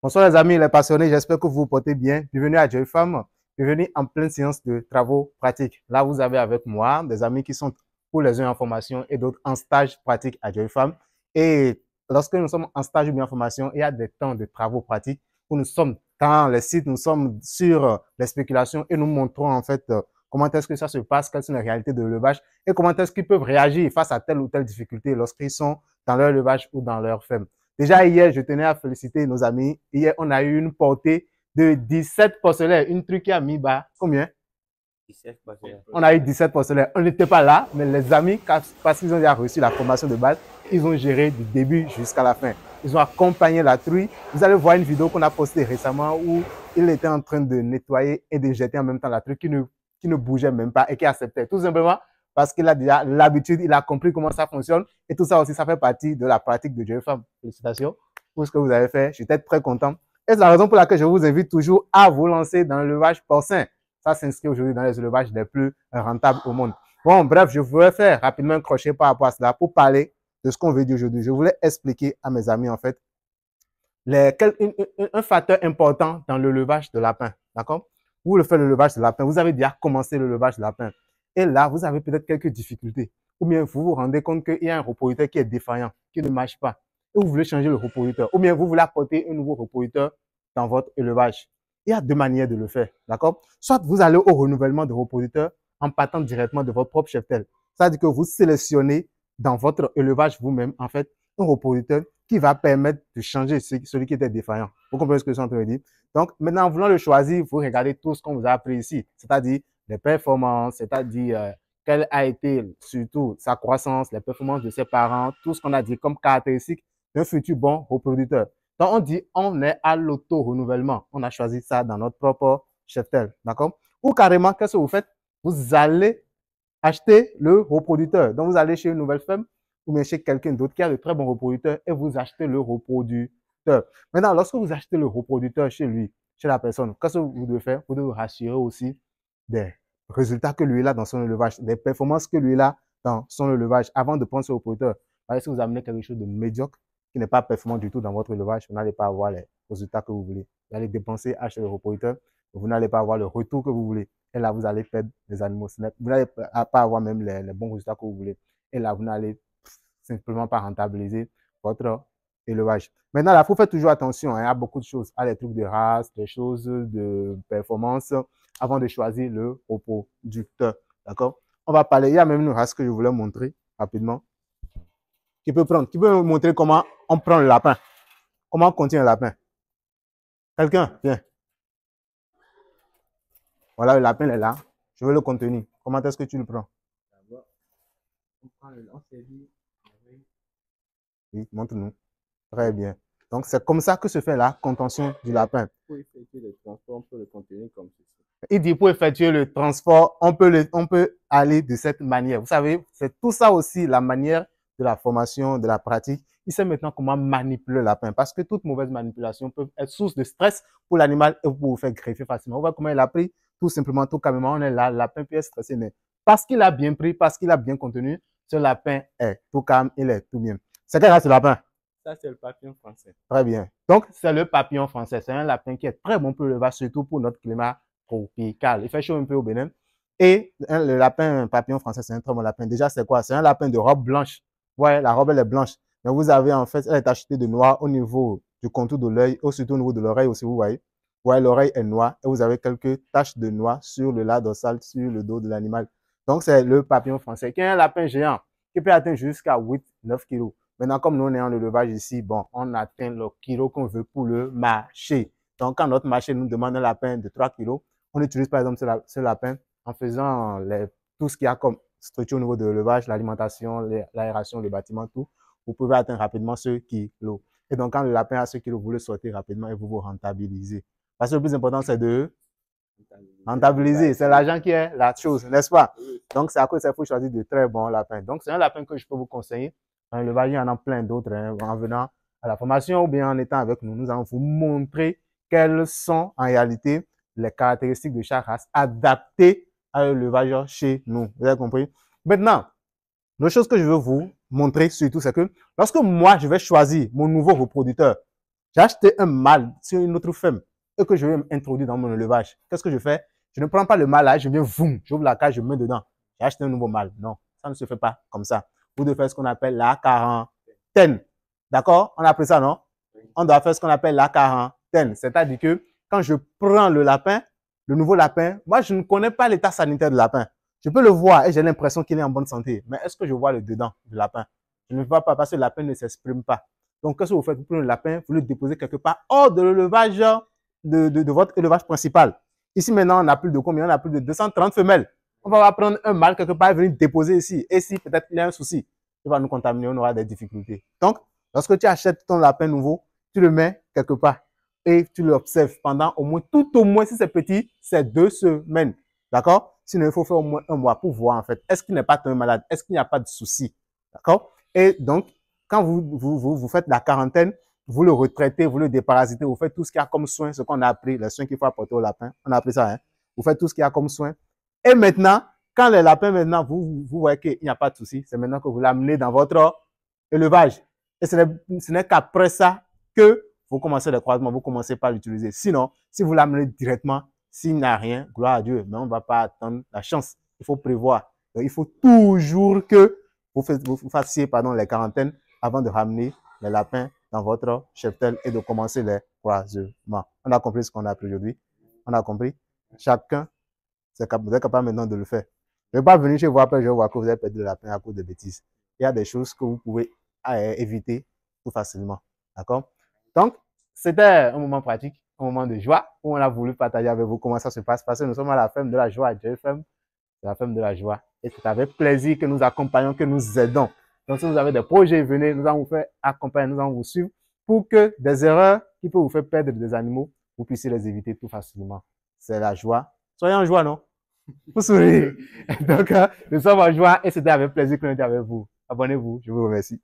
Bonsoir les amis, les passionnés, j'espère que vous vous portez bien. Bienvenue à Joy Farm, bienvenue en pleine séance de travaux pratiques. Là, vous avez avec moi des amis qui sont pour les uns en formation et d'autres en stage pratique à Joy Farm. Et lorsque nous sommes en stage ou bien en formation, il y a des temps de travaux pratiques où nous sommes dans les sites, nous sommes sur les spéculations et nous montrons en fait comment est-ce que ça se passe, quelles sont les réalités de l'élevage et comment est-ce qu'ils peuvent réagir face à telle ou telle difficulté lorsqu'ils sont dans leur élevage ou dans leur ferme. Déjà hier, je tenais à féliciter nos amis. Hier, on a eu une portée de 17 porcelaines. Une truc qui a mis bas. Combien? 17 porcelaines. On a eu 17 porcelaines. On n'était pas là, mais les amis, parce qu'ils ont déjà reçu la formation de base, ils ont géré du début jusqu'à la fin. Ils ont accompagné la truie. Vous allez voir une vidéo qu'on a postée récemment où il était en train de nettoyer et de jeter en même temps la truie qui ne bougeait même pas et qui acceptait. Tout simplement parce qu'il a déjà l'habitude, il a compris comment ça fonctionne. Et tout ça aussi, ça fait partie de la pratique de Joy Farm. Félicitations pour ce que vous avez fait. Je suis très content. Et c'est la raison pour laquelle je vous invite toujours à vous lancer dans l'élevage porcin. Ça s'inscrit aujourd'hui dans les élevages les plus rentables au monde. Bon, bref, je voulais faire rapidement un crochet par rapport à cela pour parler de ce qu'on veut dire aujourd'hui. Je voulais expliquer à mes amis, en fait, un facteur important dans l'élevage de lapin. D'accord? Vous voulez faire l'élevage de lapin, vous avez déjà commencé l'élevage de lapin. Et là, vous avez peut-être quelques difficultés. Ou bien vous vous rendez compte qu'il y a un reproducteur qui est défaillant, qui ne marche pas. Et vous voulez changer le reproducteur. Ou bien vous voulez apporter un nouveau reproducteur dans votre élevage. Il y a deux manières de le faire. D'accord? Soit vous allez au renouvellement de reproducteurs en partant directement de votre propre cheptel. C'est-à-dire que vous sélectionnez dans votre élevage vous-même, en fait, un reproducteur qui va permettre de changer celui qui était défaillant. Vous comprenez ce que je suis en train de dire? Donc, maintenant, en voulant le choisir, vous regardez tout ce qu'on vous a appris ici, c'est-à-dire les performances, c'est-à-dire quelle a été surtout sa croissance, les performances de ses parents, tout ce qu'on a dit comme caractéristique d'un futur bon reproducteur. Donc, on dit on est à l'auto-renouvellement. On a choisi ça dans notre propre cheptel, d'accord? Ou carrément, qu'est-ce que vous faites? Vous allez acheter le reproducteur. Donc, vous allez chez une nouvelle ferme ou bien chez quelqu'un d'autre qui a de très bons reproducteurs et vous achetez le reproducteur. Maintenant, lorsque vous achetez le reproducteur chez lui, chez la personne, qu'est-ce que vous devez faire? Vous devez vous rassurer aussi des résultats que lui a dans son élevage, des performances que lui a dans son élevage avant de prendre ce reproducteur. Si vous amenez quelque chose de médiocre, qui n'est pas performant du tout dans votre élevage, vous n'allez pas avoir les résultats que vous voulez. Vous allez dépenser, acheter le reproducteur, vous n'allez pas avoir le retour que vous voulez. Et là, vous allez perdre des animaux. Vous n'allez pas avoir même les bons résultats que vous voulez. Et là, vous n'allez simplement pas rentabiliser votre élevage. Maintenant, là, il faut faire toujours attention. Il y a beaucoup de choses. Il y a des trucs de race, des choses de performance avant de choisir le reproducteur. D'accord? On va parler. Il y a même une race que je voulais montrer rapidement. Qui peut me montrer comment on prend le lapin? Comment on contient le lapin? Quelqu'un? Viens. Voilà, le lapin est là. Je veux le contenir. Comment est-ce que tu le prends? D'abord, on prend le on saisit. Oui, montre-nous. Très bien. Donc, c'est comme ça que se fait la contention du lapin. Pour effectuer le transport, on peut le contenir comme ceci. Il dit pour effectuer le transport, on peut aller de cette manière. Vous savez, c'est tout ça aussi la manière de la formation, de la pratique. Il sait maintenant comment manipuler le lapin parce que toute mauvaise manipulation peut être source de stress pour l'animal et pour vous faire greffer facilement. On voit comment il a pris tout simplement, tout calmement. On est là, le lapin peut être stressé, mais parce qu'il a bien pris, parce qu'il a bien contenu, ce lapin est tout calme, il est tout bien. C'est quel race ce lapin? Ça, c'est le papillon français. Très bien. Donc, c'est le papillon français. C'est un lapin qui est très bon pour l'élevage, surtout pour notre climat tropical. Il fait chaud un peu au Bénin. Et le lapin papillon français, c'est un très bon lapin. Déjà, c'est quoi? C'est un lapin de robe blanche. Ouais, la robe, elle est blanche. Mais vous avez en fait, elle est tachetée de noir au niveau du contour de l'œil, ou surtout au niveau de l'oreille aussi, vous voyez. Ouais, l'oreille est noire et vous avez quelques taches de noir sur le lard dorsal, sur le dos de l'animal. Donc, c'est le papillon français, qui est un lapin géant, qui peut atteindre jusqu'à 8-9 kilos. Maintenant, comme nous, on est en élevage ici, bon, on atteint le kilo qu'on veut pour le marché. Donc, quand notre marché nous demande un lapin de 3 kilos, on utilise par exemple ce lapin en faisant tout ce qu'il y a comme structure au niveau de l'élevage, l'alimentation, l'aération, le bâtiment, tout. Vous pouvez atteindre rapidement ce kilo. Et donc, quand le lapin a ce kilo, vous le sortez rapidement et vous vous rentabilisez. Parce que le plus important, c'est de rentabiliser. C'est l'argent qui est la chose, n'est-ce pas? Donc, c'est à cause de ça qu'il faut choisir de très bons lapins. Donc, c'est un lapin que je peux vous conseiller. Dans l'élevage, il y en a plein d'autres. Hein. En venant à la formation ou bien en étant avec nous, nous allons vous montrer quelles sont en réalité les caractéristiques de chaque race adaptées à l'élevage chez nous. Vous avez compris? Maintenant, l'autre chose que je veux vous montrer surtout, c'est que lorsque moi, je vais choisir mon nouveau reproducteur, J'ai acheté un mâle sur une autre ferme et que je vais introduire dans mon élevage. Qu'est-ce que je fais? Je ne prends pas le mâle là, je viens, voum, j'ouvre la cage, je mets dedans. J'ai acheté un nouveau mâle. Non, ça ne se fait pas comme ça. Vous devez faire ce qu'on appelle la quarantaine. D'accord? On appelle ça, non? On doit faire ce qu'on appelle la quarantaine. C'est-à-dire que quand je prends le lapin, le nouveau lapin, moi, je ne connais pas l'état sanitaire du lapin. Je peux le voir et j'ai l'impression qu'il est en bonne santé. Mais est-ce que je vois le dedans du lapin? Je ne vois pas parce que le lapin ne s'exprime pas. Donc, qu'est-ce que vous faites? Vous prenez le lapin, vous le déposez quelque part hors de l'élevage de votre élevage principal. Ici, maintenant, on a plus de combien? On a plus de 230 femelles. On va prendre un mâle quelque part et venir déposer ici. Et si peut-être il y a un souci, il va nous contaminer, on aura des difficultés. Donc, lorsque tu achètes ton lapin nouveau, tu le mets quelque part et tu l'observes pendant au moins, tout au moins, si c'est petit, c'est 2 semaines. D'accord? Sinon, il faut faire au moins 1 mois pour voir, en fait, est-ce qu'il n'est pas tombé malade? Est-ce qu'il n'y a pas de souci? D'accord? Et donc, quand vous faites la quarantaine, vous le retraitez, vous le déparasitez, vous faites tout ce qu'il y a comme soin, ce qu'on a appris, les soins qu'il faut apporter au lapin. On a appris ça, hein? Vous faites tout ce qu'il y a comme soin. Et maintenant, quand les lapins, maintenant, vous voyez qu'il n'y a pas de souci, c'est maintenant que vous l'amenez dans votre élevage. Et ce n'est qu'après ça que vous commencez les croisements, vous commencez par l'utiliser. Sinon, si vous l'amenez directement, s'il n'y a rien, gloire à Dieu, mais on ne va pas attendre la chance. Il faut prévoir. Donc, il faut toujours que vous fassiez les quarantaines avant de ramener les lapins dans votre cheptel et de commencer les croisements. On a compris ce qu'on a appris aujourd'hui. On a compris. Chacun, vous êtes capable maintenant de le faire. Je ne vais pas venir chez vous après, je vais voir que vous avez perdu le lapin à cause de bêtises. Il y a des choses que vous pouvez éviter tout facilement. D'accord? Donc, c'était un moment pratique, un moment de joie où on a voulu partager avec vous comment ça se passe parce que nous sommes à la ferme de la joie. C'est la ferme de la joie. Et c'est avec plaisir que nous accompagnons, que nous aidons. Donc, si vous avez des projets, venez, nous allons vous faire accompagner, nous allons vous suivre pour que des erreurs qui peuvent vous faire perdre des animaux, vous puissiez les éviter tout facilement. C'est la joie. Soyez en joie, non? Vous souriez. Donc, nous sommes en joie et c'était avec plaisir que nous étions avec vous. Abonnez-vous. Je vous remercie.